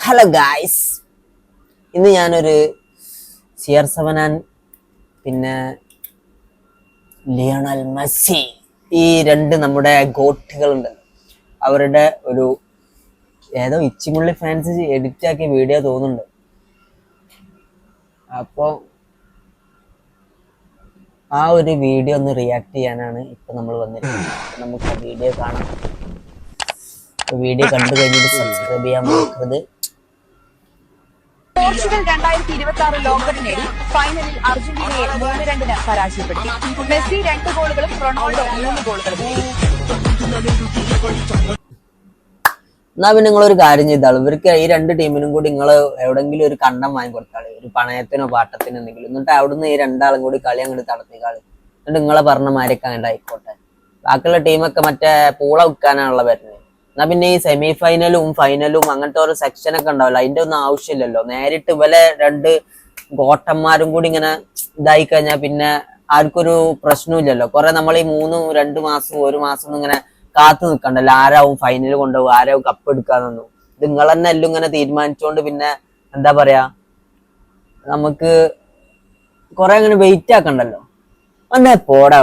Hello guys, ഇന്ന് ഞാനൊരു CR7 പിന്നെ ലിയോണൽ മെസ്സി ഈ രണ്ട് നമ്മുടെ ഗോട്ടുകളുണ്ട്. അവരുടെ ഒരു ഏതോ ഇച്ചിമുള്ളി ഫാൻസ് എഡിറ്റ് ആക്കിയ വീഡിയോ തോന്നുന്നുണ്ട്. അപ്പോൾ ആ ഒരു വീഡിയോ ഒന്ന് റിയാക്ട് ചെയ്യാനാണ് ഇപ്പൊ നമ്മൾ വന്നിരിക്കുന്നത്. നമുക്ക് ആ വീഡിയോ കാണാം. വീഡിയോ കണ്ടു കഴിഞ്ഞിട്ട് സബ്സ്ക്രൈബ് ചെയ്യാൻ മറക്കരുത്. പോർച്ചുഗൽ 2026 ലോകകപ്പ് നേടി ഫൈനലിൽ അർജന്റീനയെ 3-2 പരാജയപ്പെടുത്തി. മെസ്സി 2 ഗോളുകളും റൊണാൾഡോ 3 ഗോളുകളും നേടി. എന്നാ പിന്നെ നിങ്ങളൊരു കാര്യം ചെയ്താളും, ഇവർക്ക് ഈ രണ്ട് ടീമിനും കൂടി നിങ്ങൾ എവിടെങ്കിലും ഒരു കണ്ടം വാങ്ങി കൊടുത്താളി, ഒരു പണയത്തിനോ പാട്ടത്തിനോ എന്തെങ്കിലും. എന്നിട്ട് അവിടുന്ന് ഈ രണ്ടാളും കൂടി കളി അങ്ങോട്ട് നടത്തിക്കാളി. എന്നിട്ട് നിങ്ങളെ പറഞ്ഞ മാരിയൊക്കെ അങ്ങോട്ട് ആയിക്കോട്ടെ. ബാക്കിയുള്ള ടീമൊക്കെ മറ്റേ പൂള വിൽക്കാനാണുള്ള വരുന്നത്. എന്നാ പിന്നെ ഈ സെമി ഫൈനലും ഫൈനലും അങ്ങനത്തെ ഓരോ സെക്ഷനൊക്കെ ഉണ്ടാവില്ല, അതിന്റെ ഒന്നും ആവശ്യമില്ലല്ലോ. നേരിട്ട് ഇവലെ രണ്ട് ഗോട്ടന്മാരും കൂടി ഇങ്ങനെ ഇതായി കഴിഞ്ഞാൽ പിന്നെ ആർക്കൊരു പ്രശ്നമില്ലല്ലോ. കുറെ നമ്മൾ ഈ 2 മാസം 1 മാസം ഇങ്ങനെ കാത്തു നിൽക്കണ്ടല്ലോ, ആരാവും ഫൈനൽ കൊണ്ടുപോകും, ആരാവും കപ്പ് എടുക്കാന്നൊന്നും. ഇത് നിങ്ങൾ തന്നെ എല്ലാം ഇങ്ങനെ തീരുമാനിച്ചോണ്ട് പിന്നെ എന്താ പറയാ, നമുക്ക് കുറെ അങ്ങനെ വെയിറ്റ് ആക്കണ്ടല്ലോ. ഒന്നേ പോടാ.